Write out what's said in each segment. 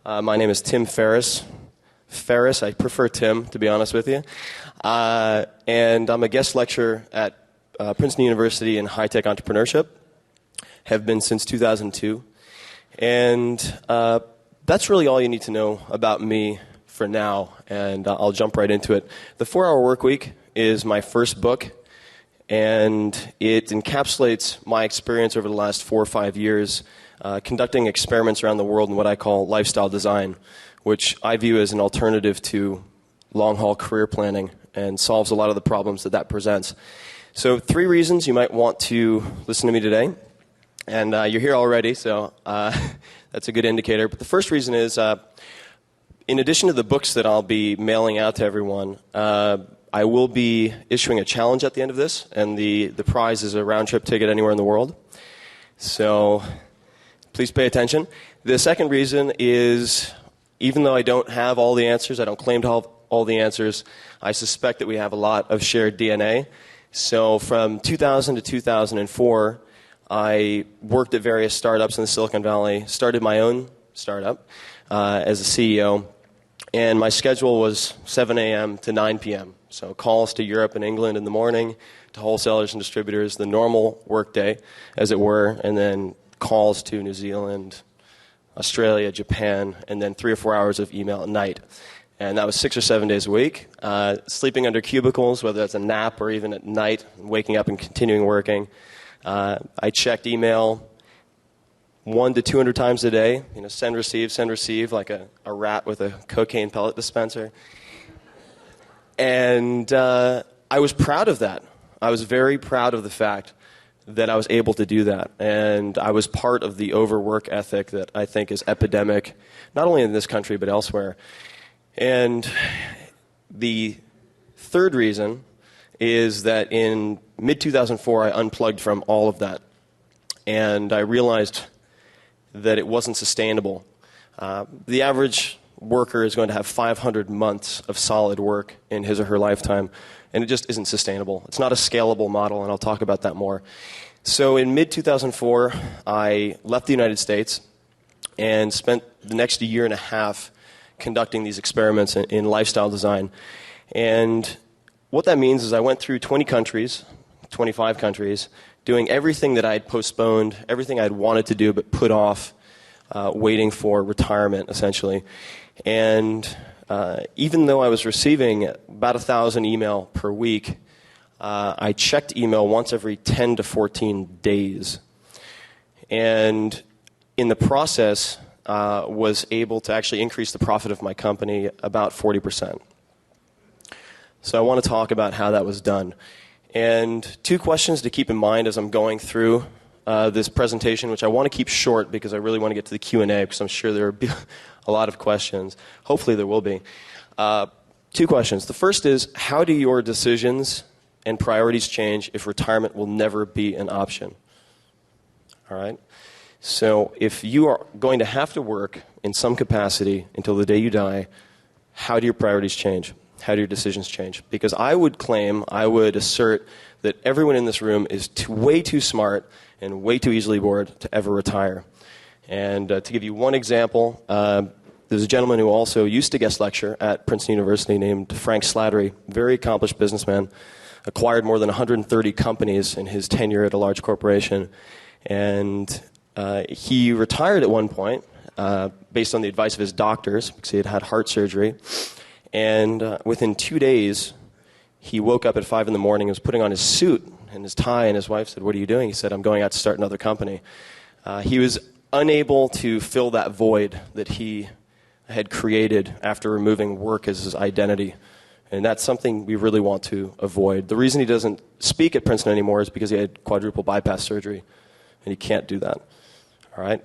My name is Tim Ferriss. Ferriss, I prefer Tim, to be honest with you. And I'm a guest lecturer at Princeton University in high-tech entrepreneurship. Have been since 2002. And that's really all you need to know about me for now, and I'll jump right into it. The 4-Hour Workweek is my first book, and it encapsulates my experience over the last 4 or 5 years conducting experiments around the world in what I call lifestyle design, which I view as an alternative to long-haul career planning and solves a lot of the problems that presents. So 3 reasons you might want to listen to me today. And you're here already, so that's a good indicator. But the first reason is, in addition to the books that I'll be mailing out to everyone, I will be issuing a challenge at the end of this, and the prize is a round-trip ticket anywhere in the world. So please pay attention. The second reason is, even though I don't have all the answers, I don't claim to have all the answers, I suspect that we have a lot of shared DNA. So from 2000 to 2004, I worked at various startups in the Silicon Valley, started my own startup as a CEO, and my schedule was 7 a.m. to 9 p.m. So calls to Europe and England in the morning, to wholesalers and distributors, the normal workday, as it were, and then calls to New Zealand, Australia, Japan, and then 3 or 4 hours of email at night. And that was 6 or 7 days a week, sleeping under cubicles, whether that's a nap or even at night, waking up and continuing working. I checked email 100 to 200 times a day, send, receive, like a rat with a cocaine pellet dispenser. And I was proud of that. I was very proud of the fact that I was able to do that. And I was part of the overwork ethic that I think is epidemic, not only in this country but elsewhere. And the third reason is that in mid-2004, I unplugged from all of that. And I realized that it wasn't sustainable. The average worker is going to have 500 months of solid work in his or her lifetime, and it just isn't sustainable. It's not a scalable model, and I'll talk about that more. So in mid-2004, I left the United States and spent the next year and a half conducting these experiments in lifestyle design. And what that means is I went through 20 countries, 25 countries, doing everything that I'd postponed, everything I'd wanted to do but put off, waiting for retirement, essentially. And even though I was receiving about 1,000 email per week, I checked email once every 10 to 14 days. And in the process, was able to actually increase the profit of my company about 40%. So I want to talk about how that was done. And 2 questions to keep in mind as I'm going through this presentation, which I want to keep short because I really want to get to the Q&A because I'm sure there will be a lot of questions. Hopefully there will be. 2 questions. The first is, how do your decisions and priorities change if retirement will never be an option? All right? So if you are going to have to work in some capacity until the day you die, how do your priorities change? How do your decisions change? Because I would assert that everyone in this room is way too smart and way too easily bored to ever retire. And to give you one example, there's a gentleman who also used to guest lecture at Princeton University named Frank Slattery, very accomplished businessman, acquired more than 130 companies in his tenure at a large corporation. And he retired at one point based on the advice of his doctors because he had had heart surgery. And within 2 days, he woke up at 5 in the morning and was putting on his suit and his tie, and his wife said, "What are you doing?" He said, "I'm going out to start another company." He was unable to fill that void that he had created after removing work as his identity. And that's something we really want to avoid. The reason he doesn't speak at Princeton anymore is because he had quadruple bypass surgery, and he can't do that. All right?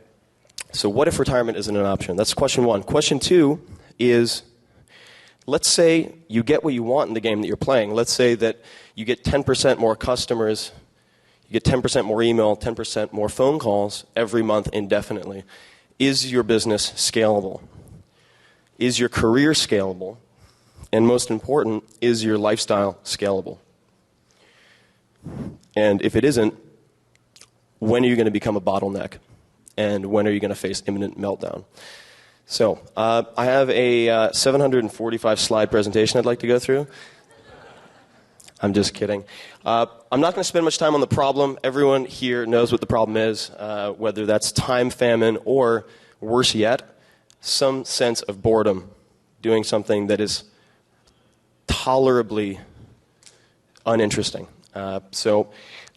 So what if retirement isn't an option? That's question 1. Question 2 is, let's say you get what you want in the game that you're playing. Let's say that you get 10% more customers, you get 10% more email, 10% more phone calls every month indefinitely. Is your business scalable? Is your career scalable? And most important, is your lifestyle scalable? And if it isn't, when are you going to become a bottleneck? And when are you going to face imminent meltdown? So, I have a 745 slide presentation I'd like to go through. I'm just kidding. I'm not going to spend much time on the problem. Everyone here knows what the problem is, whether that's time famine or, worse yet, some sense of boredom, doing something that is tolerably uninteresting. So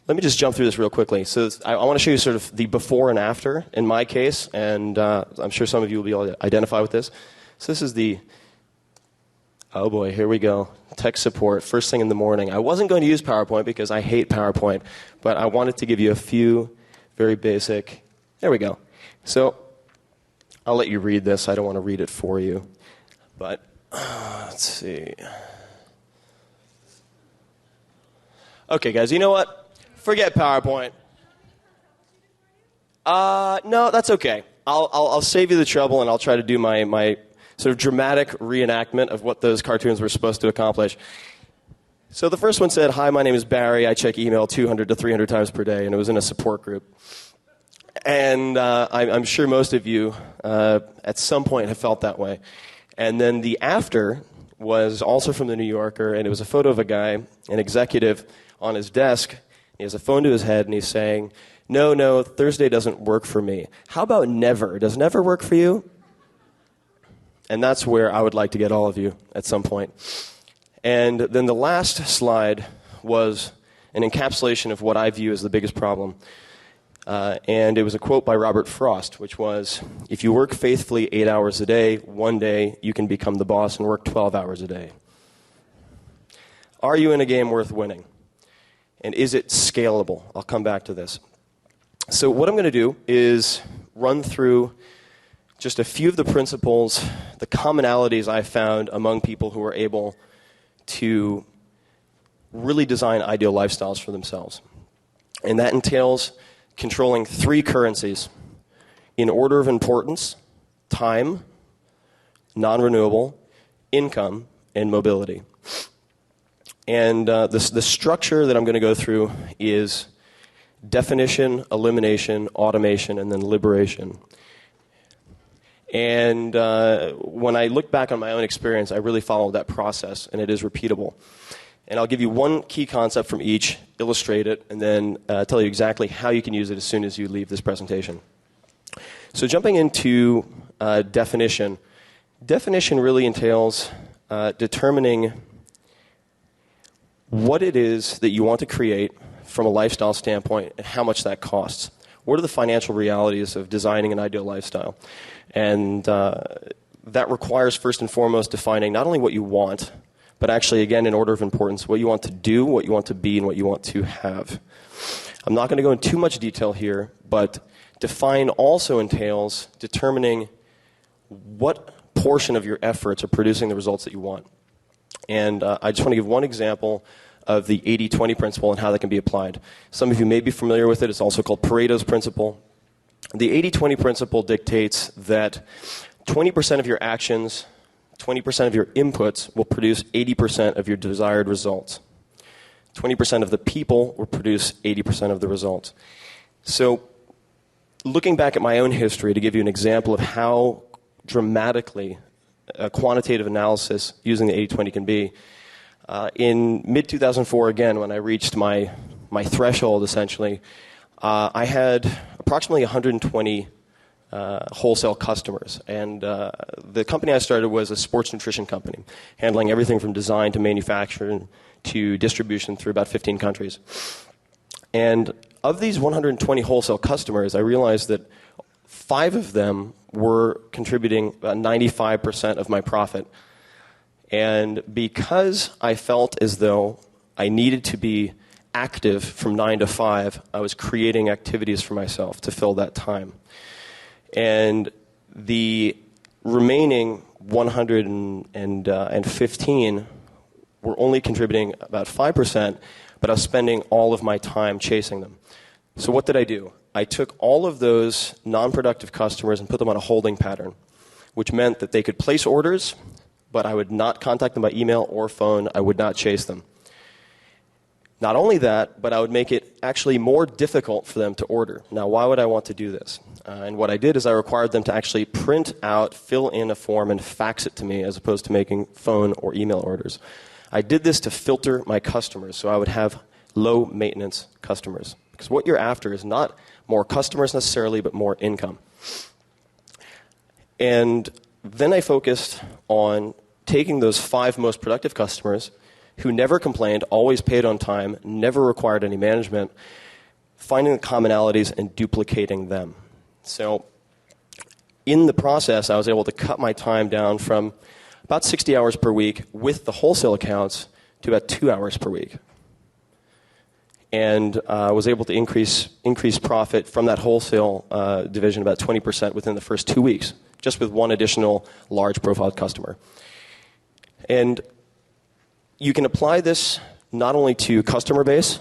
let me just jump through this real quickly. So I want to show you sort of the before and after in my case, and I'm sure some of you will be able to identify with this. So this is the, oh boy, here we go, tech support, first thing in the morning. I wasn't going to use PowerPoint because I hate PowerPoint, but I wanted to give you a few very basic, there we go. So I'll let you read this. I don't want to read it for you, but let's see. Okay, guys, you know what? Forget PowerPoint. No, that's okay. I'll save you the trouble, and I'll try to do my sort of dramatic reenactment of what those cartoons were supposed to accomplish. So the first one said, "Hi, my name is Barry. I check email 200 to 300 times per day," and it was in a support group. And I'm sure most of you at some point have felt that way. And then the after was also from the New Yorker, and it was a photo of a guy, an executive, on his desk. He has a phone to his head, and he's saying, no, Thursday doesn't work for me. How about never? Does never work for you? And that's where I would like to get all of you at some point. And then the last slide was an encapsulation of what I view as the biggest problem. And it was a quote by Robert Frost, which was, "If you work faithfully 8 hours a day, one day you can become the boss and work 12 hours a day." Are you in a game worth winning? And is it scalable? I'll come back to this. So what I'm going to do is run through just a few of the principles, the commonalities I found among people who are able to really design ideal lifestyles for themselves. And that entails controlling 3 currencies in order of importance: time, non-renewable, income, and mobility. And the structure that I'm going to go through is definition, elimination, automation, and then liberation. And when I look back on my own experience, I really followed that process, and it is repeatable. And I'll give you one key concept from each, illustrate it, and then tell you exactly how you can use it as soon as you leave this presentation. So jumping into definition. Definition really entails determining what it is that you want to create from a lifestyle standpoint and how much that costs. What are the financial realities of designing an ideal lifestyle? And that requires, first and foremost, defining not only what you want, but actually, again, in order of importance, what you want to do, what you want to be, and what you want to have. I'm not going to go into too much detail here, but define also entails determining what portion of your efforts are producing the results that you want. And I just want to give one example of the 80-20 principle and how that can be applied. Some of you may be familiar with it. It's also called Pareto's principle. The 80-20 principle dictates that 20% of your actions, 20% of your inputs will produce 80% of your desired results. 20% of the people will produce 80% of the results. So looking back at my own history to give you an example of how dramatically a quantitative analysis using the 80-20 can be, in mid-2004, again, when I reached my threshold, essentially, I had approximately 120 wholesale customers. And the company I started was a sports nutrition company, handling everything from design to manufacturing to distribution through about 15 countries. And of these 120 wholesale customers, I realized that 5 of them were contributing about 95% of my profit. And because I felt as though I needed to be active from 9 to 5, I was creating activities for myself to fill that time. And the remaining 115 were only contributing about 5%, but I was spending all of my time chasing them. So what did I do? I took all of those non-productive customers and put them on a holding pattern, which meant that they could place orders, but I would not contact them by email or phone. I would not chase them. Not only that, but I would make it actually more difficult for them to order. Now, why would I want to do this? And what I did is I required them to actually print out, fill in a form, and fax it to me as opposed to making phone or email orders. I did this to filter my customers so I would have low-maintenance customers. Because what you're after is not more customers necessarily, but more income. And then I focused on taking those 5 most productive customers who never complained, always paid on time, never required any management, finding the commonalities and duplicating them. So in the process, I was able to cut my time down from about 60 hours per week with the wholesale accounts to about 2 hours per week. And was able to increase profit from that wholesale division about 20% within the first 2 weeks, just with one additional large profile customer. And you can apply this not only to customer base,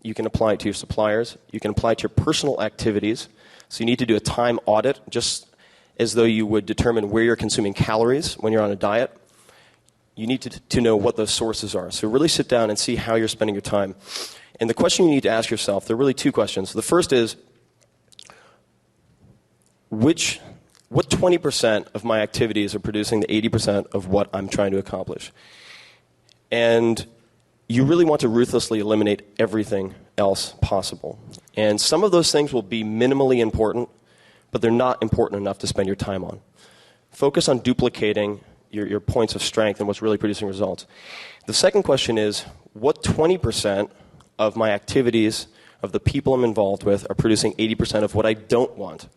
you can apply it to your suppliers, you can apply it to your personal activities. So you need to do a time audit, just as though you would determine where you're consuming calories when you're on a diet. You need to know what those sources are. So really sit down and see how you're spending your time. And the question you need to ask yourself, there are really 2 questions. The first is, what 20% of my activities are producing the 80% of what I'm trying to accomplish? And you really want to ruthlessly eliminate everything else possible. And some of those things will be minimally important, but they're not important enough to spend your time on. Focus on duplicating your points of strength and what's really producing results. The second question is, what 20% of my activities, of the people I'm involved with, are producing 80% of what I don't want?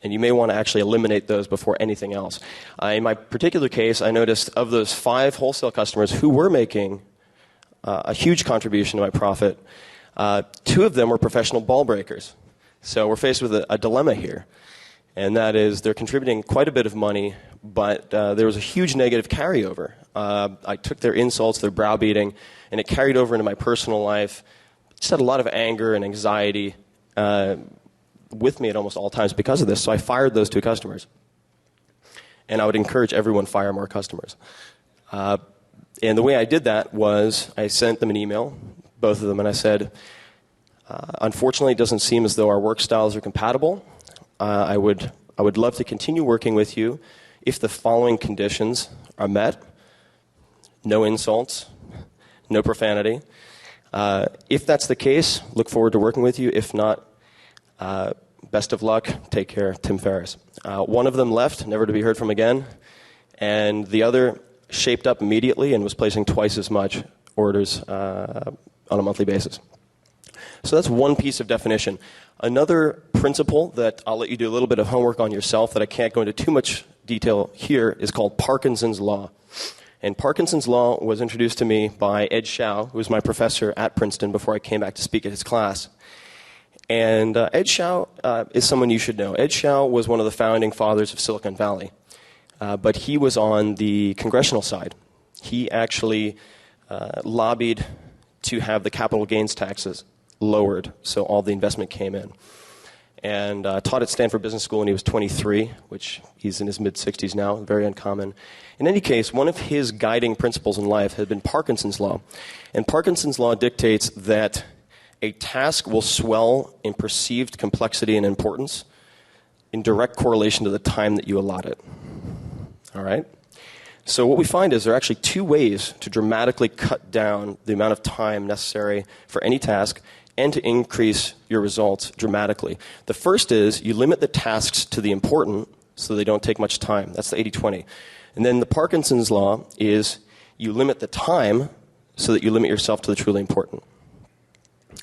And you may want to actually eliminate those before anything else. In my particular case, I noticed of those 5 wholesale customers who were making a huge contribution to my profit, 2 of them were professional ball breakers. So we're faced with a dilemma here. And that is they're contributing quite a bit of money, but there was a huge negative carryover. I took their insults, their browbeating, and it carried over into my personal life. Just had a lot of anger and anxiety with me at almost all times because of this. So I fired those 2 customers. And I would encourage everyone to fire more customers. And the way I did that was I sent them an email, both of them, and I said, unfortunately, it doesn't seem as though our work styles are compatible. I would love to continue working with you if the following conditions are met. No insults, no profanity. If that's the case, look forward to working with you. If not, best of luck. Take care, Tim Ferriss. One of them left, never to be heard from again. And the other shaped up immediately and was placing twice as much orders on a monthly basis. So that's one piece of definition. Another principle that I'll let you do a little bit of homework on yourself that I can't go into too much detail here is called Parkinson's Law. And Parkinson's Law was introduced to me by Ed Shao, who was my professor at Princeton before I came back to speak at his class. And Ed Shao is someone you should know. Ed Shao was one of the founding fathers of Silicon Valley. But he was on the congressional side. He actually lobbied to have the capital gains taxes lowered so all the investment came in. And taught at Stanford Business School when he was 23, which he's in his mid-60s now, very uncommon. In any case, one of his guiding principles in life had been Parkinson's Law. And Parkinson's Law dictates that a task will swell in perceived complexity and importance in direct correlation to the time that you allot it. All right? So what we find is there are actually 2 ways to dramatically cut down the amount of time necessary for any task and to increase your results dramatically. The first is you limit the tasks to the important so they don't take much time. That's the 80-20. And then the Parkinson's Law is you limit the time so that you limit yourself to the truly important.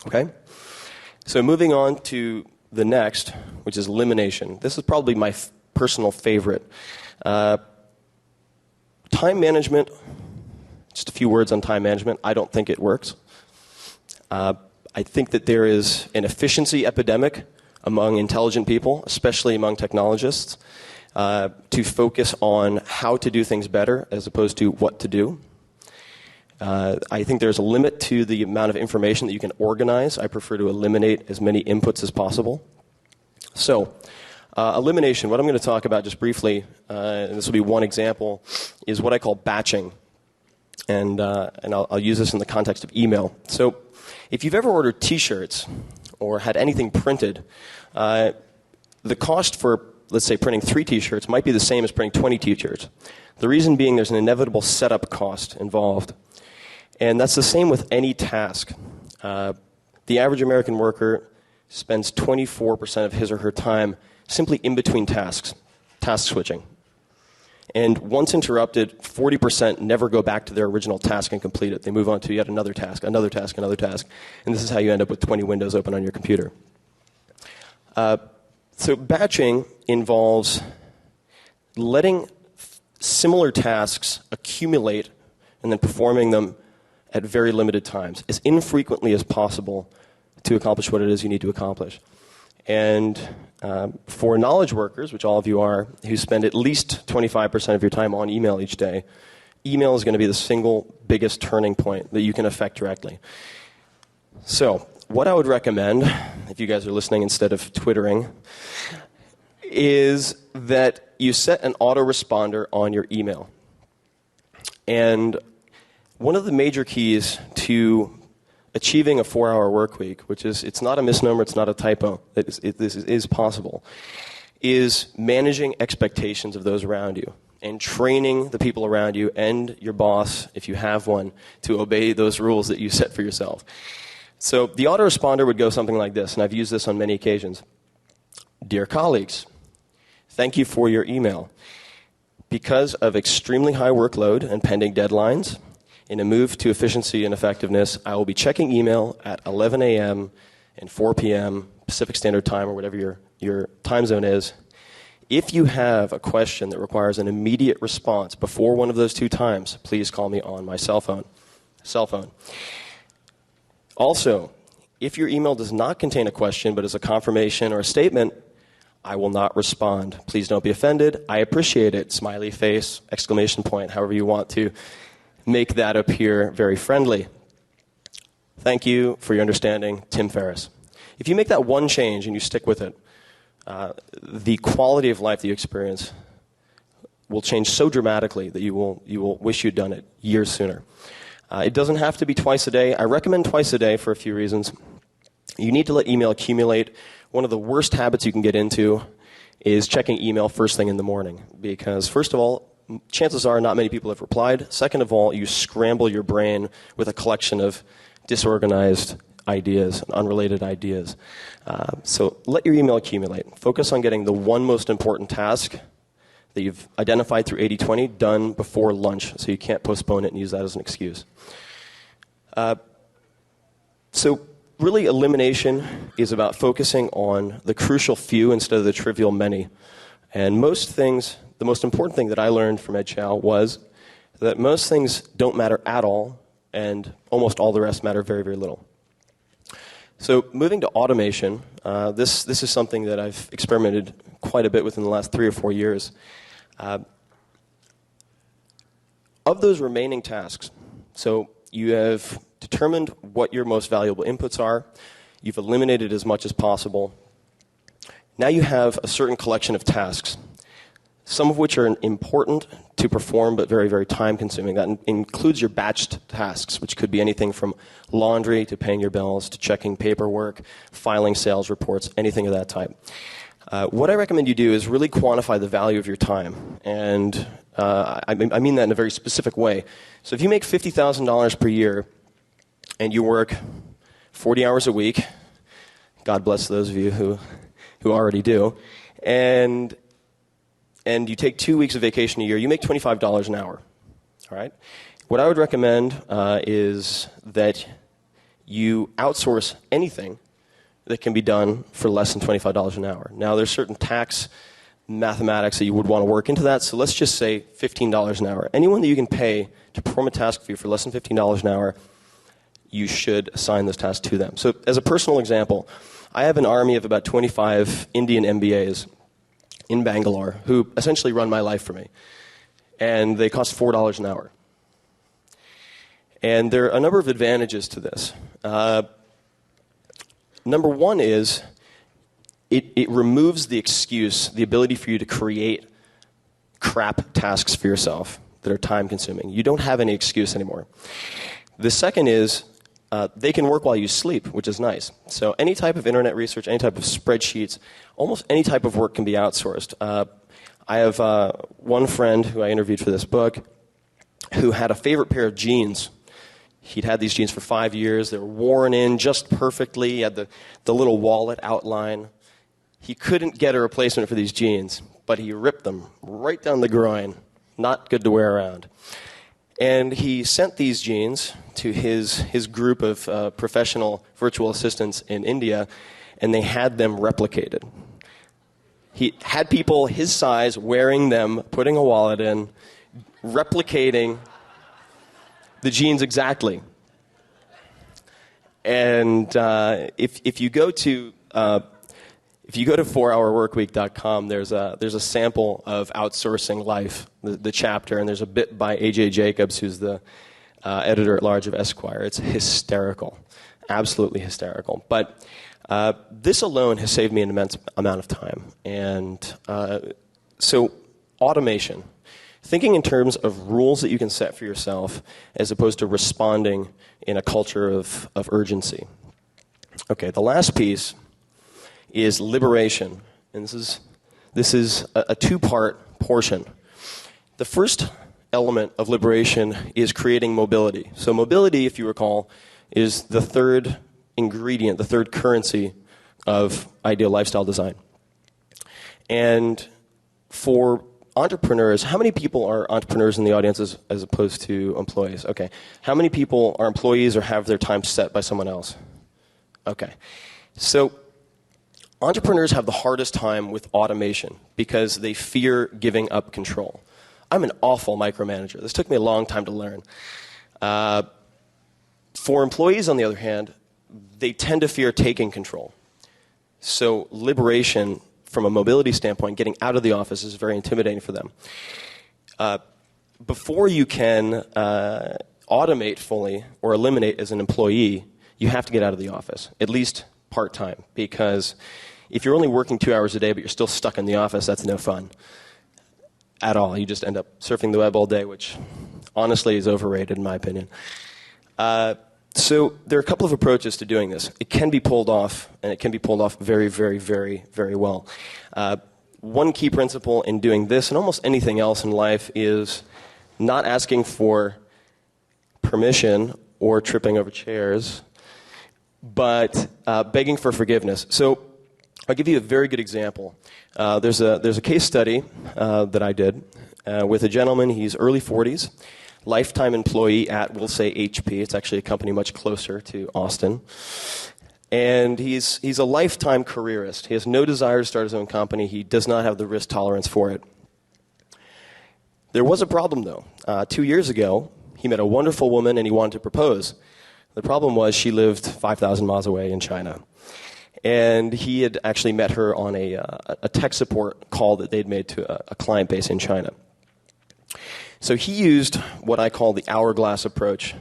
Okay? So moving on to the next, which is elimination. This is probably my personal favorite. Time management, just a few words on time management. I don't think it works. I think that there is an efficiency epidemic among intelligent people, especially among technologists, to focus on how to do things better as opposed to what to do. I think there's a limit to the amount of information that you can organize. I prefer to eliminate as many inputs as possible. So, elimination, what I'm going to talk about just briefly, and this will be one example, is what I call batching. And I'll use this in the context of email. So if you've ever ordered T-shirts or had anything printed, the cost for, let's say, printing 3 T-shirts might be the same as printing 20 T-shirts. The reason being there's an inevitable setup cost involved. And that's the same with any task. The average American worker spends 24% of his or her time simply in between tasks, task switching. And once interrupted, 40% never go back to their original task and complete it. They move on to yet another task, another task, another task. And this is how you end up with 20 windows open on your computer. So batching involves letting similar tasks accumulate and then performing them at very limited times, as infrequently as possible to accomplish what it is you need to accomplish. And for knowledge workers, which all of you are, who spend at least 25% of your time on email each day, email is going to be the single biggest turning point that you can affect directly. So what I would recommend, if you guys are listening instead of twittering, is that you set an autoresponder on your email. And one of the major keys to achieving a 4-hour work week, which is, it's not a misnomer, it's not a typo, this is possible, is managing expectations of those around you and training the people around you and your boss, if you have one, to obey those rules that you set for yourself. So the autoresponder would go something like this, and I've used this on many occasions. Dear colleagues, thank you for your email. Because of extremely high workload and pending deadlines, in a move to efficiency and effectiveness, I will be checking email at 11 a.m. and 4 p.m. Pacific Standard Time, or whatever your time zone is. If you have a question that requires an immediate response before one of those 2 times, please call me on my cell phone. Also, if your email does not contain a question but is a confirmation or a statement, I will not respond. Please don't be offended. I appreciate it. Smiley face, exclamation point, however you want to make that appear very friendly. Thank you for your understanding, Tim Ferriss. If you make that one change and you stick with it, the quality of life that you experience will change so dramatically that you will wish you'd done it years sooner. It doesn't have to be twice a day. I recommend twice a day for a few reasons. You need to let email accumulate. One of the worst habits you can get into is checking email first thing in the morning, because first of all, chances are not many people have replied. Second of all, you scramble your brain with a collection of disorganized ideas and unrelated ideas. So let your email accumulate. Focus on getting the one most important task that you've identified through 80-20 done before lunch, so you can't postpone it and use that as an excuse. So really, elimination is about focusing on the crucial few instead of the trivial many. And most things, the most important thing that I learned from Ed Chow was that most things don't matter at all, and almost all the rest matter very, very little. So moving to automation, this is something that I've experimented quite a bit with in the last 3 or 4 years. Of those remaining tasks, so you have determined what your most valuable inputs are, you've eliminated as much as possible. Now you have a certain collection of tasks, some of which are important to perform but very, very time-consuming. That includes your batched tasks, which could be anything from laundry to paying your bills to checking paperwork, filing sales reports, anything of that type. What I recommend you do is really quantify the value of your time. And I mean that in a very specific way. So if you make $50,000 per year and you work 40 hours a week, God bless those of you who already do, and you take 2 weeks of vacation a year, you make $25 an hour. All right? What I would recommend is that you outsource anything that can be done for less than $25 an hour. Now, there's certain tax mathematics that you would want to work into that, so let's just say $15 an hour. Anyone that you can pay to perform a task for you for less than $15 an hour, you should assign those tasks to them. So as a personal example, I have an army of about 25 Indian MBAs in Bangalore who essentially run my life for me. And they cost $4 an hour. And there are a number of advantages to this. Number one is it removes the excuse, the ability for you to create crap tasks for yourself. that are time-consuming. You don't have any excuse anymore. The second is they can work while you sleep, which is nice. So any type of internet research, any type of spreadsheets, almost any type of work can be outsourced. I have one friend who I interviewed for this book who had a favorite pair of jeans. He'd had these jeans for 5 years. They were worn in just perfectly. He had the little wallet outline. He couldn't get a replacement for these jeans, but he ripped them right down the groin. Not good to wear around. And he sent these jeans to his group of professional virtual assistants in India, and they had them replicated. He had people his size wearing them, putting a wallet in, replicating the jeans exactly. And if you go to 4hourworkweek.com, there's a sample of Outsourcing Life, the chapter, and there's a bit by A.J. Jacobs, who's the editor-at-large of Esquire. It's hysterical, absolutely hysterical. But this alone has saved me an immense amount of time. And so automation, thinking in terms of rules that you can set for yourself as opposed to responding in a culture of urgency. Okay, the last piece is liberation. And this is a two-part portion. The first element of liberation is creating mobility. So mobility, if you recall, is the third ingredient, the third currency of ideal lifestyle design. And for entrepreneurs, how many people are entrepreneurs in the audience as opposed to employees? Okay. How many people are employees or have their time set by someone else? Okay. So entrepreneurs have the hardest time with automation because they fear giving up control. I'm an awful micromanager. This took me a long time to learn. For employees, on the other hand, they tend to fear taking control. So liberation, from a mobility standpoint, getting out of the office is very intimidating for them. Before you can automate fully or eliminate as an employee, you have to get out of the office, at least part-time, because if you're only working 2 hours a day but you're still stuck in the office, that's no fun at all. You just end up surfing the web all day, which honestly is overrated in my opinion. So there are a couple of approaches to doing this. It can be pulled off, and it can be pulled off very, very, very, very well. One key principle in doing this and almost anything else in life is not asking for permission or tripping over chairs, but begging for forgiveness. So I'll give you a very good example. There's a case study that I did with a gentleman. He's early 40s. Lifetime employee at, we'll say, HP. It's actually a company much closer to Austin. And he's a lifetime careerist. He has no desire to start his own company. He does not have the risk tolerance for it. There was a problem, though. 2 years ago, he met a wonderful woman and he wanted to propose. The problem was she lived 5,000 miles away in China. And he had actually met her on a tech support call that they'd made to a client base in China. So he used what I call the hourglass approach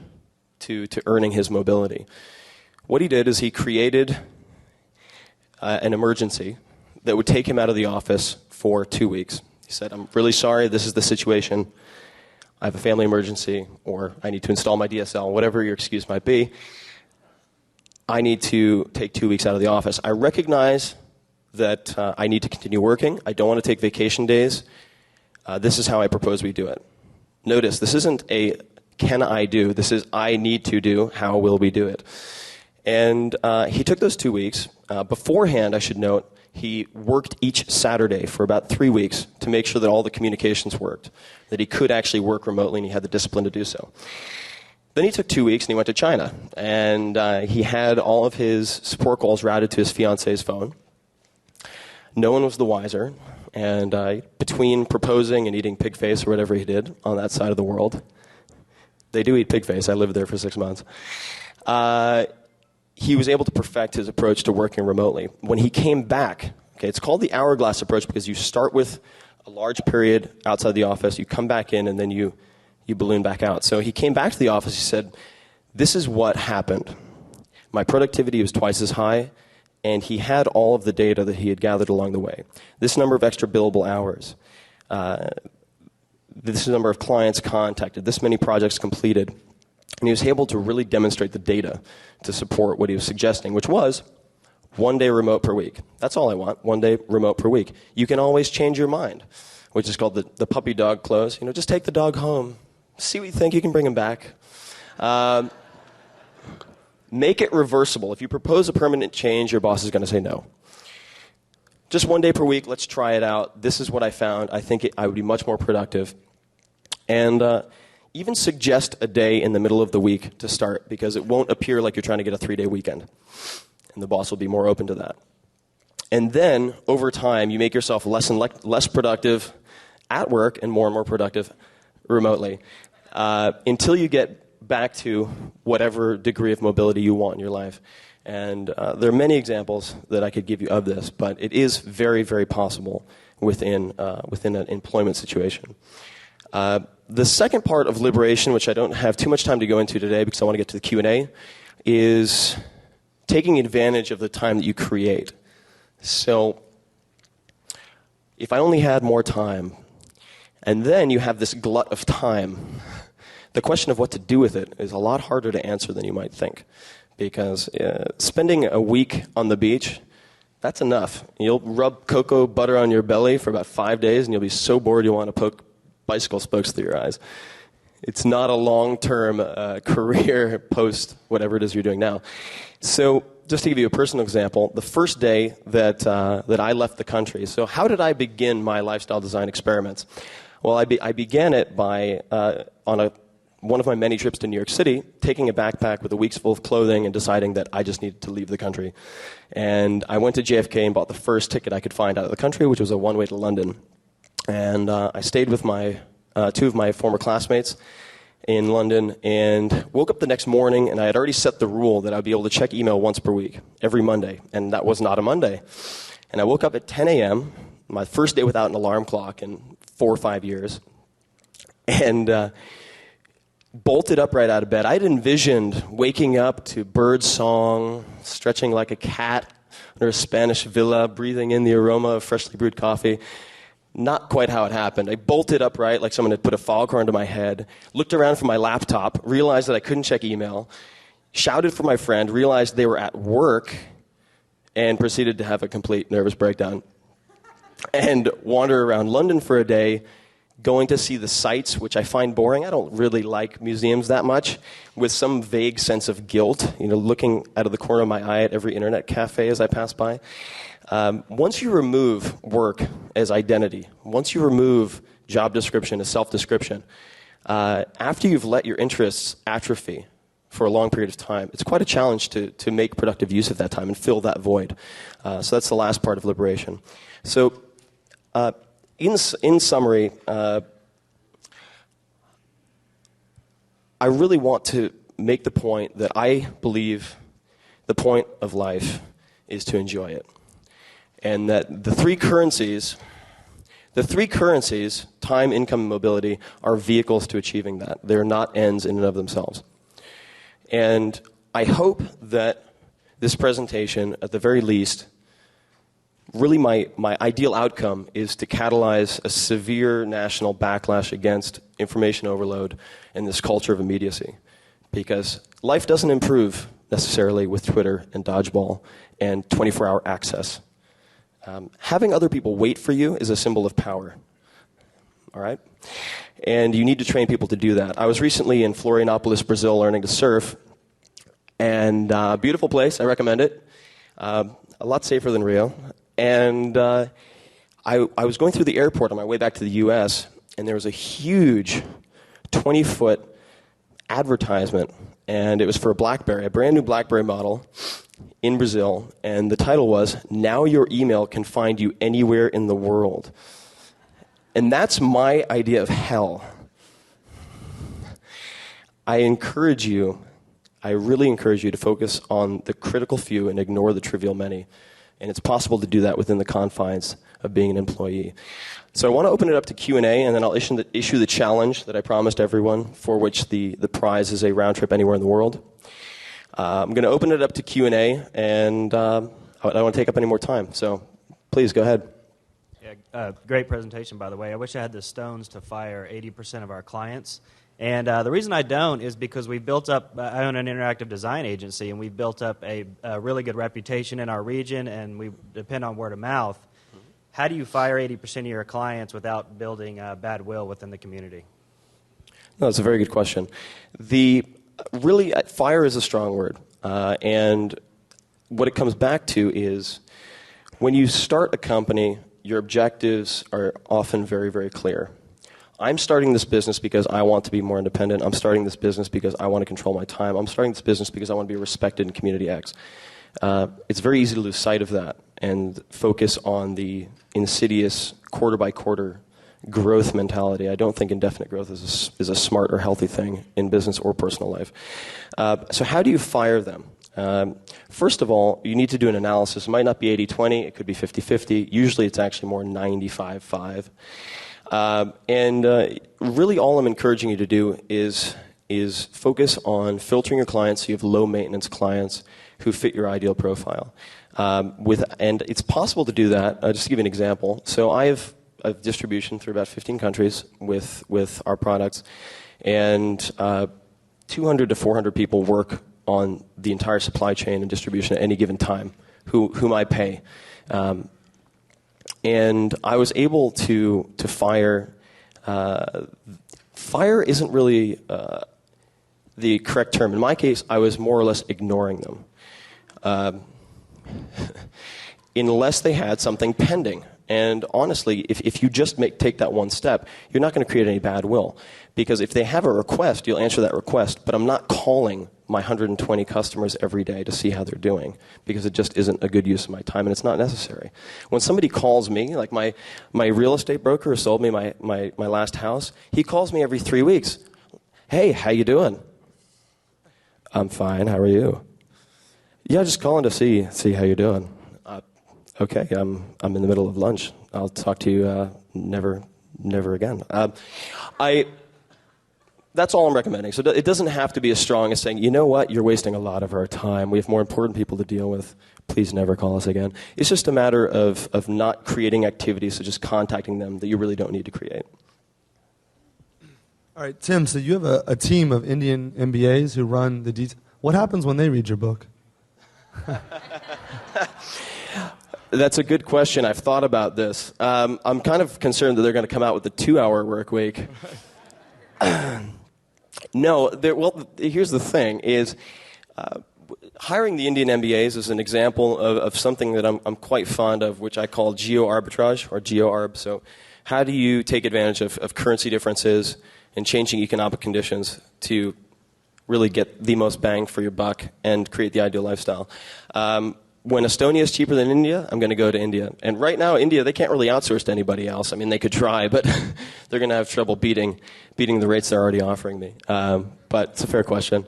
to earning his mobility. What he did is he created an emergency that would take him out of the office for 2 weeks. He said, I'm really sorry, this is the situation. I have a family emergency, or I need to install my DSL, whatever your excuse might be. I need to take 2 weeks out of the office. I recognize that I need to continue working. I don't want to take vacation days. This is how I propose we do it. Notice, this isn't a can I do. This is I need to do. How will we do it? And he took those 2 weeks. Beforehand, I should note, he worked each Saturday for about 3 weeks to make sure that all the communications worked, that he could actually work remotely and he had the discipline to do so. Then he took 2 weeks and he went to China. And he had all of his support calls routed to his fiance's phone. No one was the wiser. And between proposing and eating pig face or whatever he did on that side of the world, they do eat pig face. I lived there for 6 months. He was able to perfect his approach to working remotely. When he came back, okay, it's called the hourglass approach because you start with a large period outside the office, you come back in, and then you balloon back out. So he came back to the office, he said, this is what happened. My productivity was twice as high, and he had all of the data that he had gathered along the way. This number of extra billable hours, this is the number of clients contacted, this many projects completed. And he was able to really demonstrate the data to support what he was suggesting, which was 1 day remote per week. That's all I want, 1 day remote per week. You can always change your mind, which is called the puppy dog clause. Just take the dog home. See what you think, you can bring him back. Make it reversible. If you propose a permanent change, your boss is going to say no. Just 1 day per week, let's try it out. This is what I found. I think I would be much more productive. And even suggest a day in the middle of the week to start, because it won't appear like you're trying to get a 3-day weekend. And the boss will be more open to that. And then, over time, you make yourself less and less productive at work and more productive remotely, until you get back to whatever degree of mobility you want in your life. And there are many examples that I could give you of this, but it is very, very possible within an employment situation. The second part of liberation, which I don't have too much time to go into today because I want to get to the Q&A, is taking advantage of the time that you create. So if I only had more time, and then you have this glut of time, the question of what to do with it is a lot harder to answer than you might think. Because spending a week on the beach, that's enough. You'll rub cocoa butter on your belly for about 5 days, and you'll be so bored you'll want to poke bicycle spokes through your eyes. It's not a long-term career post whatever it is you're doing now. So just to give you a personal example, the first day that I left the country, so how did I begin my lifestyle design experiments? Well, I began it by, on one of my many trips to New York City, taking a backpack with a week's full of clothing and deciding that I just needed to leave the country. And I went to JFK and bought the first ticket I could find out of the country, which was a one-way to London. And I stayed with two of my former classmates in London and woke up the next morning, and I had already set the rule that I'd be able to check email once per week, every Monday. And that was not a Monday. And I woke up at 10 a.m., my first day without an alarm clock in 4 or 5 years, and bolted up right out of bed. I'd envisioned waking up to bird song, stretching like a cat under a Spanish villa, breathing in the aroma of freshly brewed coffee. Not quite how it happened. I bolted upright like someone had put a foghorn to my head, looked around for my laptop, realized that I couldn't check email, shouted for my friend, realized they were at work, and proceeded to have a complete nervous breakdown. And wander around London for a day, going to see the sights, which I find boring. I don't really like museums that much, with some vague sense of guilt, looking out of the corner of my eye at every internet cafe as I pass by. Once you remove work as identity, once you remove job description as self-description, after you've let your interests atrophy for a long period of time, it's quite a challenge to make productive use of that time and fill that void. So that's the last part of liberation. So in summary, I really want to make the point that I believe the point of life is to enjoy it. And that the three currencies, time, income, and mobility, are vehicles to achieving that. They're not ends in and of themselves. And I hope that this presentation, at the very least, really my ideal outcome is to catalyze a severe national backlash against information overload and this culture of immediacy. Because life doesn't improve necessarily with Twitter and dodgeball and 24-hour access. Having other people wait for you is a symbol of power. All right? And you need to train people to do that. I was recently in Florianopolis, Brazil, learning to surf. And beautiful place. I recommend it. A lot safer than Rio. And I was going through the airport on my way back to the U.S., and there was a huge 20-foot advertisement. And it was for a BlackBerry, a brand new BlackBerry model in Brazil. And the title was, "Now your email can find you anywhere in the world." And that's my idea of hell. I really encourage you to focus on the critical few and ignore the trivial many. And it's possible to do that within the confines of being an employee. So I want to open it up to Q&A, and then I'll issue the challenge that I promised everyone, for which the prize is a round trip anywhere in the world. I'm going to open it up to Q&A, and I don't want to take up any more time. So please, go ahead. Yeah, great presentation, by the way. I wish I had the stones to fire 80% of our clients. And the reason I don't is because we built up, I own an interactive design agency, and we've built up a really good reputation in our region, and we depend on word of mouth. How do you fire 80% of your clients without building bad will within the community? No, that's a very good question. Really, fire is a strong word. And what it comes back to is when you start a company, your objectives are often very, very clear. I'm starting this business because I want to be more independent. I'm starting this business because I want to control my time. I'm starting this business because I want to be respected in community X. It's very easy to lose sight of that and focus on the insidious quarter-by-quarter growth mentality. I don't think indefinite growth is a smart or healthy thing in business or personal life. So how do you fire them? First of all, you need to do an analysis. It might not be 80-20. It could be 50-50. Usually it's actually more 95-5. Really all I'm encouraging you to do is focus on filtering your clients so you have low-maintenance clients who fit your ideal profile. And it's possible to do that. Just to give you an example. So I have distribution through about 15 countries with our products, and 200 to 400 people work on the entire supply chain and distribution at any given time, whom I pay. And I was able to fire. Fire isn't really the correct term. In my case, I was more or less ignoring them, unless they had something pending. And honestly, if you just take that one step, you're not going to create any bad will. Because if they have a request, you'll answer that request. But I'm not calling my 120 customers every day to see how they're doing, because it just isn't a good use of my time, and it's not necessary. When somebody calls me, like my real estate broker who sold me my last house, he calls me every 3 weeks. Hey, how you doing? I'm fine. How are you? Yeah, just calling to see how you're doing. Okay, I'm in the middle of lunch. I'll talk to you never again. That's all I'm recommending. So it doesn't have to be as strong as saying, you know what, you're wasting a lot of our time. We have more important people to deal with. Please never call us again. It's just a matter of not creating activities, so just contacting them that you really don't need to create. All right, Tim, so you have a team of Indian MBAs who run the details. What happens when they read your book? That's a good question. I've thought about this. I'm kind of concerned that they're going to come out with a 2-hour work week. No, well, here's the thing, is hiring the Indian MBAs is an example of something that I'm quite fond of, which I call geo-arbitrage, or geo-arb. So how do you take advantage of currency differences and changing economic conditions to really get the most bang for your buck and create the ideal lifestyle? When Estonia is cheaper than India, I'm going to go to India. And right now, India, they can't really outsource to anybody else. I mean, they could try, but they're going to have trouble beating the rates they're already offering me. But it's a fair question.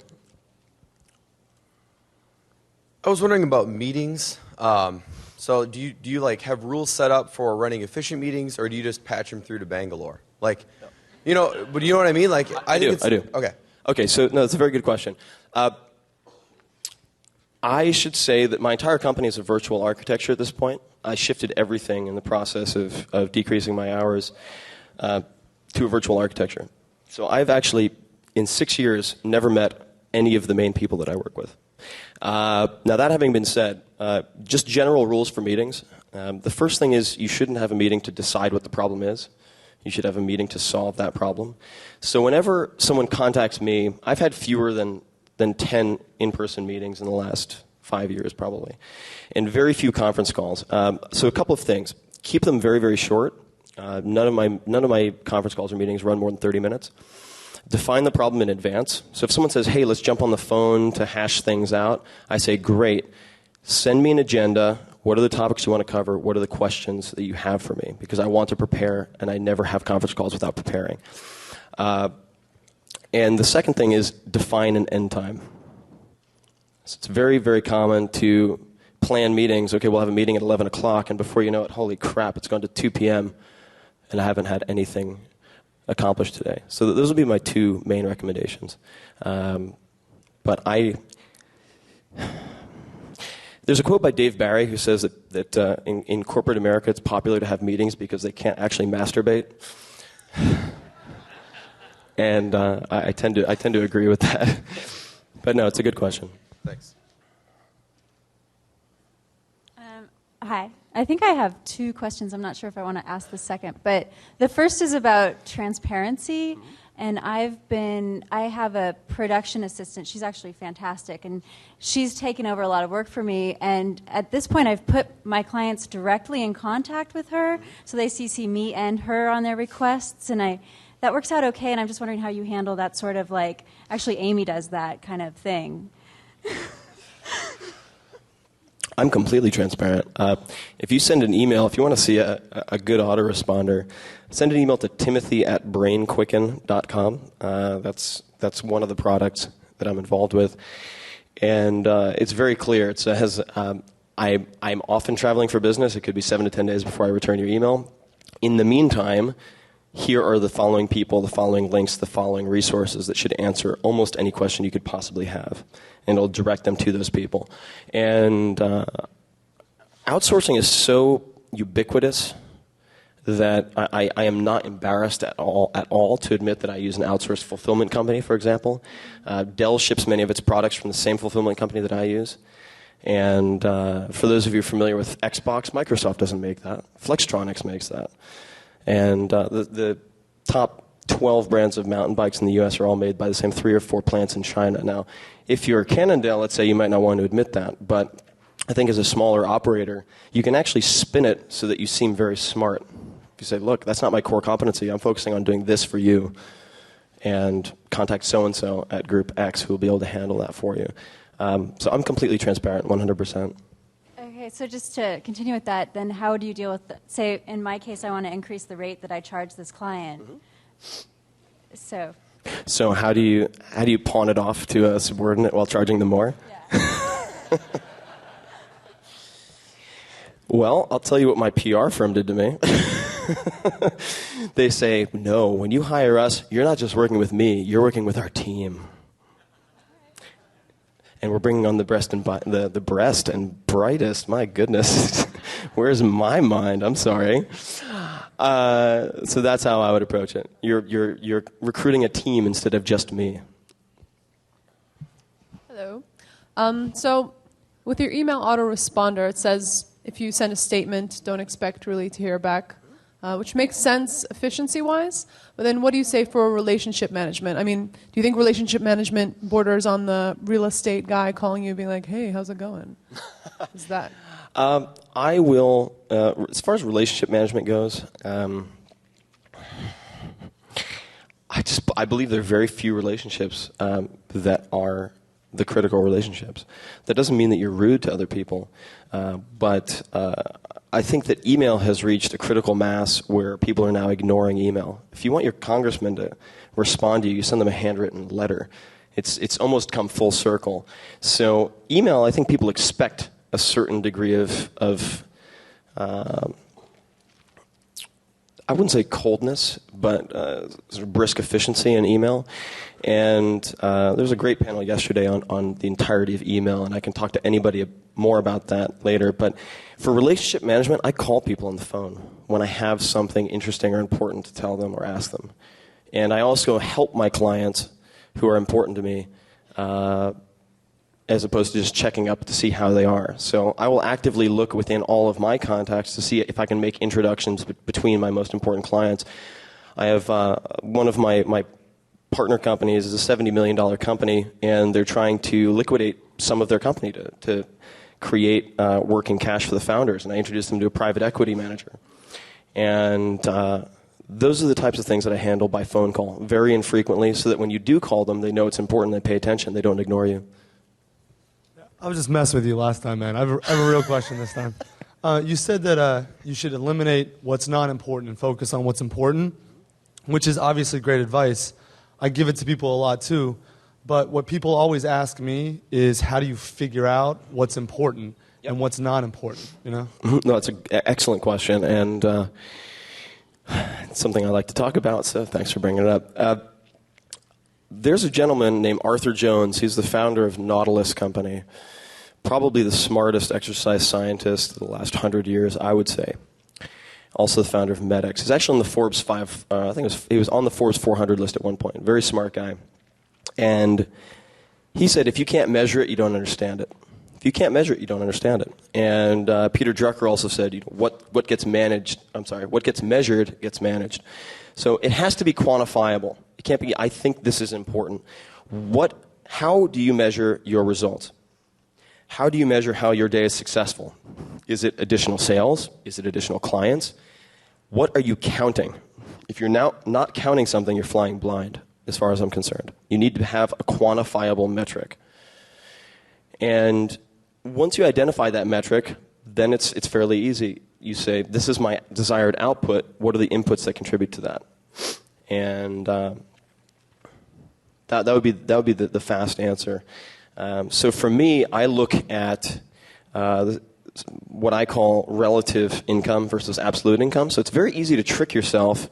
I was wondering about meetings. So do you like have rules set up for running efficient meetings, or do you just patch them through to Bangalore? Like, but you know what I mean? Like, I do. Okay, so no, that's a very good question. I should say that my entire company is a virtual architecture at this point. I shifted everything in the process of decreasing my hours to a virtual architecture. So I've actually, in 6 years, never met any of the main people that I work with. Now, that having been said, just general rules for meetings. The first thing is you shouldn't have a meeting to decide what the problem is. You should have a meeting to solve that problem. So whenever someone contacts me, I've had fewer than 10 in-person meetings in the last 5 years, probably, and very few conference calls. So a couple of things. Keep them very, very short. None of my conference calls or meetings run more than 30 minutes. Define the problem in advance. So if someone says, hey, let's jump on the phone to hash things out, I say, great. Send me an agenda. What are the topics you want to cover? What are the questions that you have for me? Because I want to prepare, and I never have conference calls without preparing. And the second thing is define an end time. So it's very, very common to plan meetings. Okay, we'll have a meeting at 11 o'clock, and before you know it, holy crap, it's gone to 2 p.m., and I haven't had anything accomplished today. So those will be my two main recommendations. But There's a quote by Dave Barry who says that in corporate America it's popular to have meetings because they can't actually masturbate. And I tend to agree with that. But no, it's a good question. Thanks. Hi. I think I have two questions. I'm not sure if I want to ask the second. But the first is about transparency. And I have a production assistant. She's actually fantastic. And she's taken over a lot of work for me. And at this point, I've put my clients directly in contact with her. So they CC me and her on their requests. And that works out okay. And I'm just wondering how you handle that sort of like, actually Amy does that kind of thing. I'm completely transparent. If you send an email, if you want to see a good autoresponder, send an email to timothy@brainquicken.com. That's one of the products that I'm involved with. And it's very clear. It says, I'm often traveling for business. It could be 7 to 10 days before I return your email. In the meantime, here are the following people, the following links, the following resources that should answer almost any question you could possibly have. And it'll direct them to those people. And outsourcing is so ubiquitous that I am not embarrassed at all to admit that I use an outsourced fulfillment company, for example. Dell ships many of its products from the same fulfillment company that I use. And for those of you familiar with Xbox, Microsoft doesn't make that. Flextronics makes that. And the top 12 brands of mountain bikes in the U.S. are all made by the same 3 or 4 plants in China. Now, if you're Cannondale, let's say, you might not want to admit that, but I think as a smaller operator, you can actually spin it so that you seem very smart. If you say, look, that's not my core competency, I'm focusing on doing this for you, and contact so-and-so at Group X who will be able to handle that for you. So I'm completely transparent, 100%. Okay, so just to continue with that, then how do you deal with, say, in my case, I want to increase the rate that I charge this client. Mm-hmm. So how do you pawn it off to a subordinate while charging them more? Yeah. Well, I'll tell you what my PR firm did to me. They say, no, when you hire us, you're not just working with me, you're working with our team. And we're bringing on the breast and brightest. My goodness, where's my mind? I'm sorry. So that's how I would approach it. You're recruiting a team instead of just me. Hello. So with your email autoresponder, it says if you send a statement, don't expect really to hear back, which makes sense efficiency-wise. But then what do you say for relationship management? I mean, do you think relationship management borders on the real estate guy calling you being like, hey, how's it going? Is that... I will, as far as relationship management goes, I believe there are very few relationships that are the critical relationships. That doesn't mean that you're rude to other people, but I think that email has reached a critical mass where people are now ignoring email. If you want your congressman to respond to you, you send them a handwritten letter. It's almost come full circle. So email, I think people expect a certain degree of I wouldn't say coldness, but sort of brisk efficiency in email. And there was a great panel yesterday on the entirety of email, and I can talk to anybody more about that later. But for relationship management, I call people on the phone when I have something interesting or important to tell them or ask them. And I also help my clients who are important to me as opposed to just checking up to see how they are. So I will actively look within all of my contacts to see if I can make introductions between my most important clients. I have one of my partner companies is a $70 million company, and they're trying to liquidate some of their company to create working cash for the founders, and I introduced them to a private equity manager. And those are the types of things that I handle by phone call, very infrequently, so that when you do call them, they know it's important, they pay attention, they don't ignore you. I was just messing with you last time, man. I have a real question this time. You said that you should eliminate what's not important and focus on what's important, which is obviously great advice. I give it to people a lot too. But what people always ask me is, how do you figure out what's important and what's not important? You know? No, it's an excellent question, and it's something I like to talk about, so thanks for bringing it up. There's a gentleman named Arthur Jones. He's the founder of Nautilus Company. probably the smartest exercise scientist of the last 100 years, I would say. Also the founder of MedX. He's actually on the Forbes 5, I think he was on the Forbes 400 list at one point. Very smart guy. And he said, if you can't measure it, you don't understand it. If you can't measure it, you don't understand it. And Peter Drucker also said, what gets measured gets managed. So it has to be quantifiable. It can't be, I think this is important. How do you measure your results? How do you measure how your day is successful? Is it additional sales? Is it additional clients? What are you counting? If you're now not counting something, you're flying blind, as far as I'm concerned. You need to have a quantifiable metric. And once you identify that metric, then it's fairly easy. You say, this is my desired output. What are the inputs that contribute to that? And that would be the fast answer. So for me, I look at what I call relative income versus absolute income. So it's very easy to trick yourself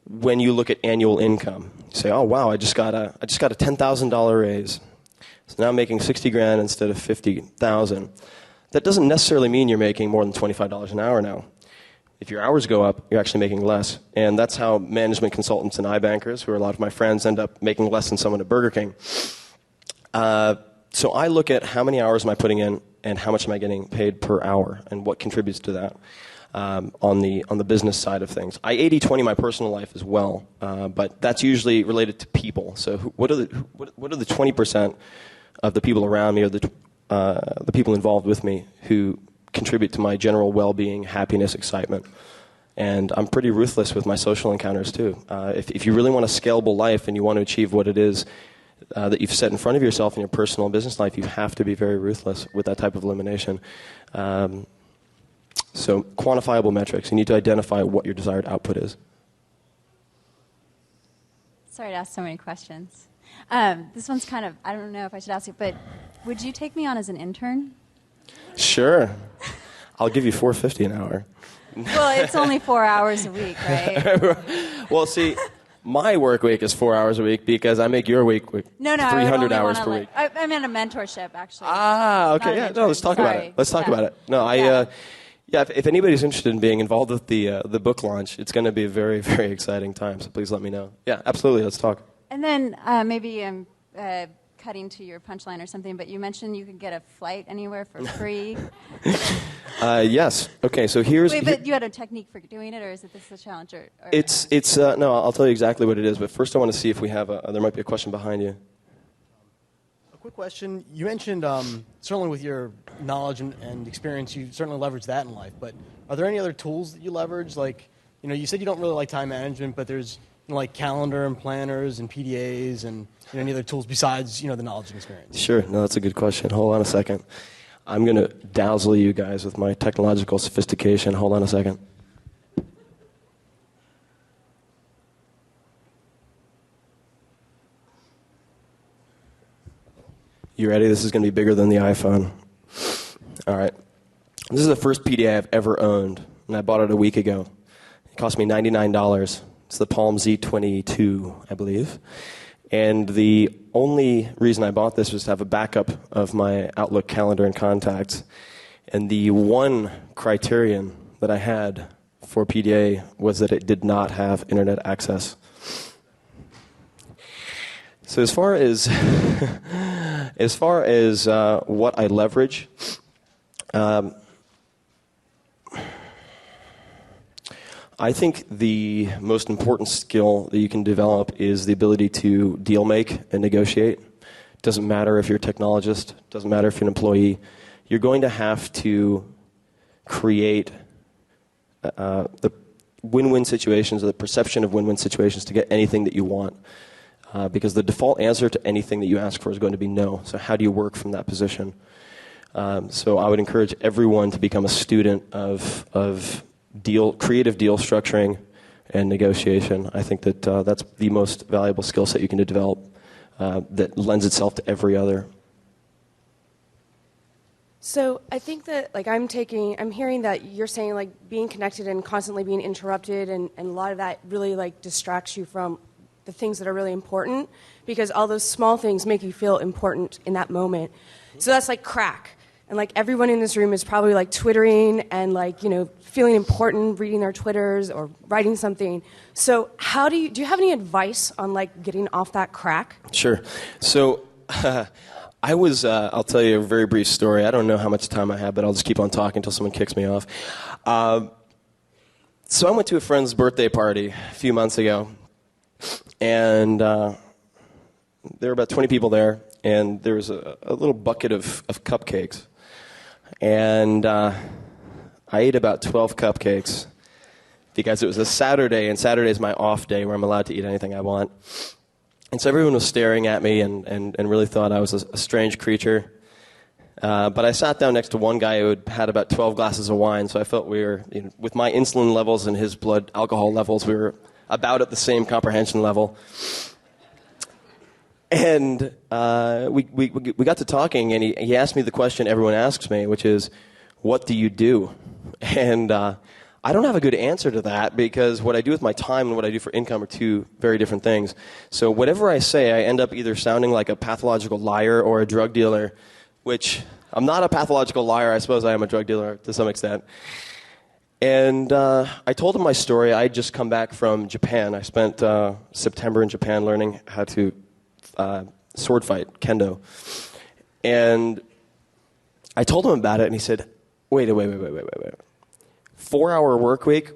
when you look at annual income. You say, oh wow, I just got a $10,000 raise. So now I'm making $60,000 instead of $50,000. That doesn't necessarily mean you're making more than $25 an hour now. If your hours go up, you're actually making less. And that's how management consultants and iBankers, who are a lot of my friends, end up making less than someone at Burger King. So I look at how many hours am I putting in and how much am I getting paid per hour and what contributes to that on the business side of things. I 80-20 my personal life as well, but that's usually related to people. So what are the 20% of the people around me or the people involved with me who contribute to my general well-being, happiness, excitement? And I'm pretty ruthless with my social encounters too. If you really want a scalable life and you want to achieve what it is that you've set in front of yourself in your personal and business life, you have to be very ruthless with that type of elimination. So quantifiable metrics. You need to identify what your desired output is. Sorry to ask so many questions. This one's kind of, I don't know if I should ask it, but would you take me on as an intern? Sure. I'll give you $4.50 an hour. Well, it's only 4 hours a week, right? Well, see, my work week is 4 hours a week because I make your week No, 300 hours per week. I meant a mentorship, actually. Okay, yeah. No, let's talk about it. Let's talk about it. No, if anybody's interested in being involved with the book launch, it's going to be a very, very exciting time. So please let me know. Yeah, absolutely. Let's talk. And then maybe I'm cutting to your punchline or something, but you mentioned you could get a flight anywhere for free. Yes. Okay. So here's. Wait, but you had a technique for doing it, or is this a challenge? It's no. I'll tell you exactly what it is. But first, I want to see if we have. There might be a question behind you. A quick question. You mentioned certainly with your knowledge and experience, you certainly leverage that in life. But are there any other tools that you leverage? Like, you said you don't really like time management, but there's like calendar and planners and PDAs and any other tools besides the knowledge and experience. Sure. No, that's a good question. Hold on a second. I'm going to dazzle you guys with my technological sophistication. Hold on a second. You ready? This is going to be bigger than the iPhone. All right. This is the first PDA I've ever owned, and I bought it a week ago. It cost me $99. It's the Palm Z22, I believe. And the only reason I bought this was to have a backup of my Outlook calendar and contacts. And the one criterion that I had for PDA was that it did not have internet access. So as far as what I leverage, I think the most important skill that you can develop is the ability to deal make and negotiate. Doesn't matter if you're a technologist, doesn't matter if you're an employee. You're going to have to create the win-win situations or the perception of win-win situations to get anything that you want. Because the default answer to anything that you ask for is going to be no. So how do you work from that position? So I would encourage everyone to become a student of creative deal structuring and negotiation. I think that that's the most valuable skill set you can develop that lends itself to every other. So I think that I'm hearing that you're saying being connected and constantly being interrupted and a lot of that really distracts you from the things that are really important because all those small things make you feel important in that moment. So that's like crack. And like everyone in this room is probably like twittering and like, feeling important, reading their Twitters or writing something. So how do you have any advice on like getting off that crack? Sure. So I'll tell you a very brief story. I don't know how much time I have, but I'll just keep on talking until someone kicks me off. So I went to a friend's birthday party a few months ago, and there were about 20 people there, and there was a little bucket of cupcakes. And I ate about 12 cupcakes because it was a Saturday, and Saturday is my off day where I'm allowed to eat anything I want. And so everyone was staring at me and really thought I was a strange creature. But I sat down next to one guy who had about 12 glasses of wine, so I felt we were, with my insulin levels and his blood alcohol levels, we were about at the same comprehension level. And we got to talking, and he asked me the question everyone asks me, which is, what do you do? And I don't have a good answer to that, because what I do with my time and what I do for income are two very different things. So whatever I say, I end up either sounding like a pathological liar or a drug dealer, which I'm not a pathological liar. I suppose I am a drug dealer to some extent. And I told him my story. I had just come back from Japan. I spent September in Japan learning how to sword fight, kendo. And I told him about it, and he said, wait. 4-hour work week?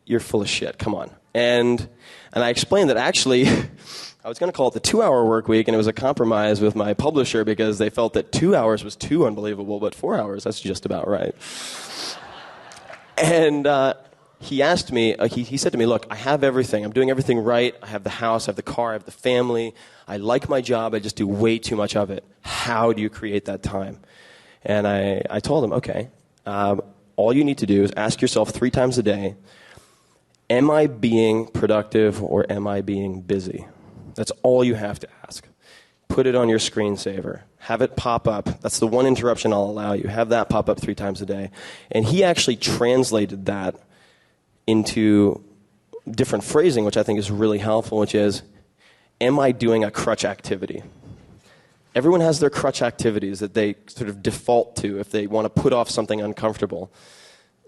You're full of shit. Come on. And I explained that actually I was going to call it the 2-hour work week, and it was a compromise with my publisher because they felt that 2 hours was too unbelievable, but 4 hours, that's just about right. And he asked me, he said to me, look, I have everything. I'm doing everything right. I have the house, I have the car, I have the family. I like my job. I just do way too much of it. How do you create that time? And I told him, okay, all you need to do is ask yourself 3 times a day, am I being productive or am I being busy? That's all you have to ask. Put it on your screensaver. Have it pop up. That's the one interruption I'll allow you. Have that pop up 3 times a day. And he actually translated that into different phrasing, which I think is really helpful, which is, am I doing a crutch activity? Everyone has their crutch activities that they sort of default to if they want to put off something uncomfortable.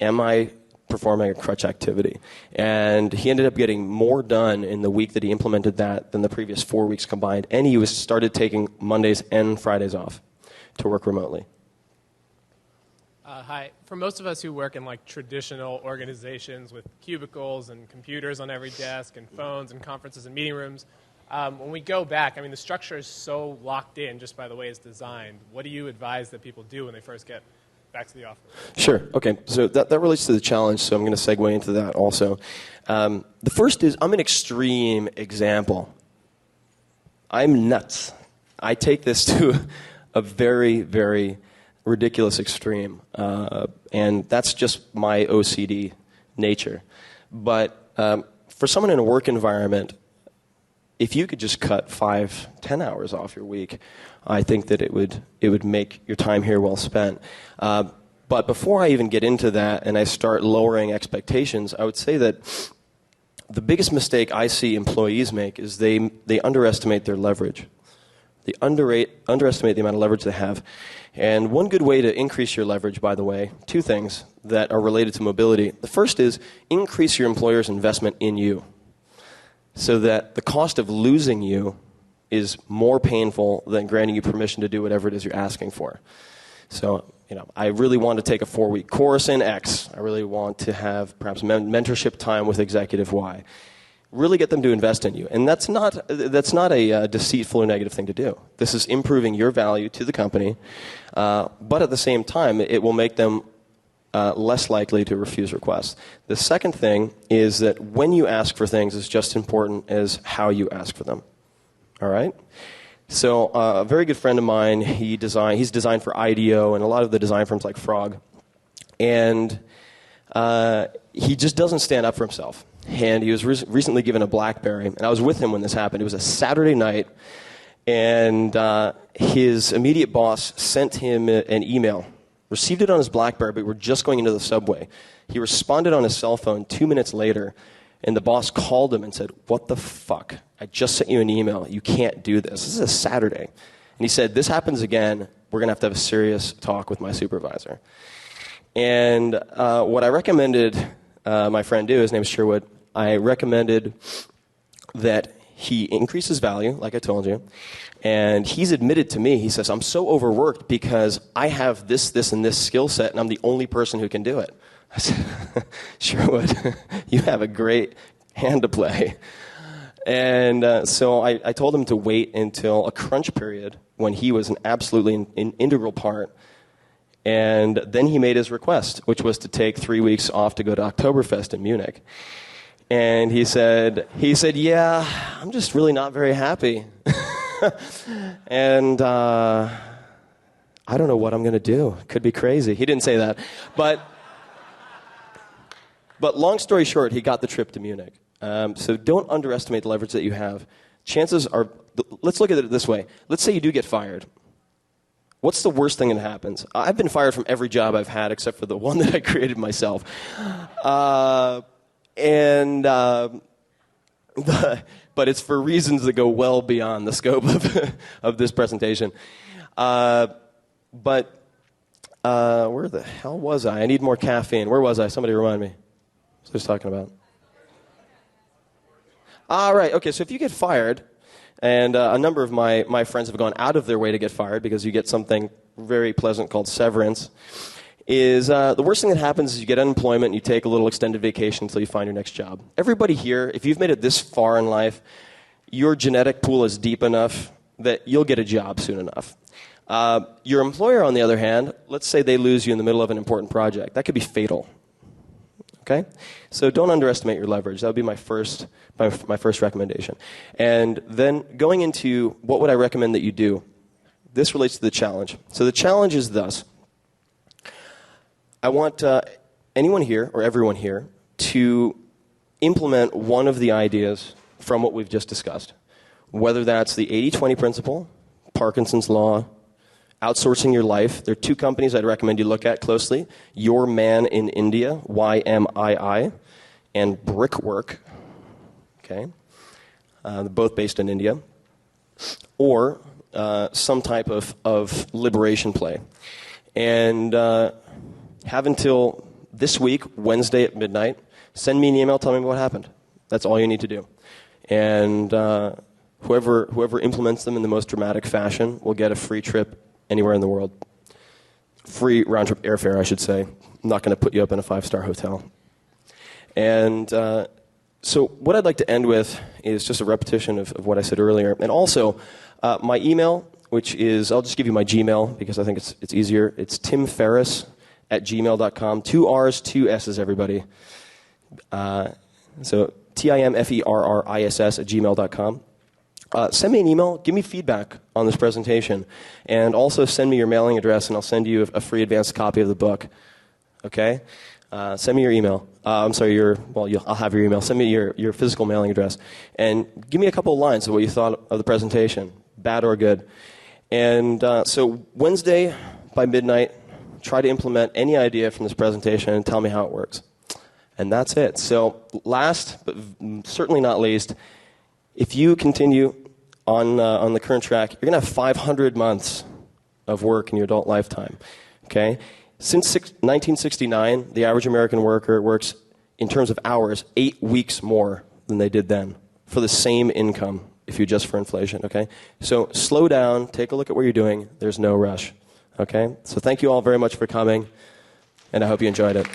Am I performing a crutch activity? And he ended up getting more done in the week that he implemented that than the previous 4 weeks combined. And he started taking Mondays and Fridays off to work remotely. Hi. For most of us who work in like traditional organizations with cubicles and computers on every desk and phones and conferences and meeting rooms, when we go back, I mean, the structure is so locked in just by the way it's designed. What do you advise that people do when they first get back to the office? Sure. Okay. So that relates to the challenge, so I'm going to segue into that also. The first is, I'm an extreme example. I'm nuts. I take this to a very, very ridiculous extreme. And that's just my OCD nature. But for someone in a work environment, if you could just cut 5-10 hours off your week, I think that it would make your time here well spent. But before I even get into that and I start lowering expectations, I would say that the biggest mistake I see employees make is they underestimate their leverage. They underestimate the amount of leverage they have. And one good way to increase your leverage, by the way, 2 things that are related to mobility. The first is increase your employer's investment in you, so that the cost of losing you is more painful than granting you permission to do whatever it is you're asking for. So, I really want to take a 4-week course in X. I really want to have perhaps mentorship time with executive Y. Really get them to invest in you. And that's not a deceitful or negative thing to do. This is improving your value to the company, but at the same time, it will make them less likely to refuse requests. The second thing is that when you ask for things, it's just important as how you ask for them. All right? So a very good friend of mine, he's designed for IDEO and a lot of the design firms like Frog. And he just doesn't stand up for himself. And he was recently given a BlackBerry. And I was with him when this happened. It was a Saturday night. And his immediate boss sent him an email. Received it on his BlackBerry, but we were just going into the subway. He responded on his cell phone 2 minutes later, and the boss called him and said, "What the fuck? I just sent you an email. You can't do this. This is a Saturday." And he said, "This happens again, we're going to have a serious talk with my supervisor. And what I recommended my friend do, his name is Sherwood, I recommended that he increase his value, like I told you, and he's admitted to me, he says, I'm so overworked because I have this, and this skill set, and I'm the only person who can do it. I said, Sherwood, you have a great hand to play. And so I told him to wait until a crunch period when he was an absolutely an integral part. And then he made his request, which was to take 3 weeks off to go to Oktoberfest in Munich. And he said, yeah, I'm just really not very happy. And I don't know what I'm going to do. Could be crazy. He didn't say that. But long story short, he got the trip to Munich. So don't underestimate the leverage that you have. Chances are, let's look at it this way. Let's say you do get fired. What's the worst thing that happens? I've been fired from every job I've had except for the one that I created myself. But it's for reasons that go well beyond the scope of this presentation. Where the hell was I? I need more caffeine. Where was I? Somebody remind me. What was I talking about? Right. Okay, so if you get fired, and a number of my friends have gone out of their way to get fired because you get something very pleasant called severance, is the worst thing that happens is you get unemployment and you take a little extended vacation until you find your next job. Everybody here, if you've made it this far in life, your genetic pool is deep enough that you'll get a job soon enough. Your employer, on the other hand, let's say they lose you in the middle of an important project. That could be fatal. Okay? So don't underestimate your leverage. That would be my first recommendation. And then going into what would I recommend that you do, this relates to the challenge. So the challenge is thus. I want anyone here or everyone here to implement one of the ideas from what we've just discussed, whether that's the 80-20 principle, Parkinson's law, outsourcing your life. There are two companies I'd recommend you look at closely. Your Man in India, YMII, and Brickwork. Okay, both based in India. Or some type of liberation play. And have until this week, Wednesday at midnight, send me an email, tell me what happened. That's all you need to do. And whoever implements them in the most dramatic fashion will get a free trip anywhere in the world. Free round-trip airfare, I should say. I'm not going to put you up in a 5-star hotel. And so what I'd like to end with is just a repetition of what I said earlier. And also, my email, which is, I'll just give you my Gmail because I think it's easier. It's timferriss@gmail.com. 2 R's, 2 S's, everybody. So timferriss@gmail.com. Send me an email. Give me feedback on this presentation. And also send me your mailing address, and I'll send you a free advanced copy of the book. Okay? Send me your email. I'll have your email. Send me your physical mailing address. And give me a couple of lines of what you thought of the presentation, bad or good. And so Wednesday by midnight, try to implement any idea from this presentation and tell me how it works. And that's it. So last, but certainly not least, if you continue on the current track, you're going to have 500 months of work in your adult lifetime. Okay? Since 1969, the average American worker works, in terms of hours, 8 weeks more than they did then for the same income, if you adjust for inflation. Okay? So slow down, take a look at what you're doing. There's no rush. Okay? So thank you all very much for coming, and I hope you enjoyed it.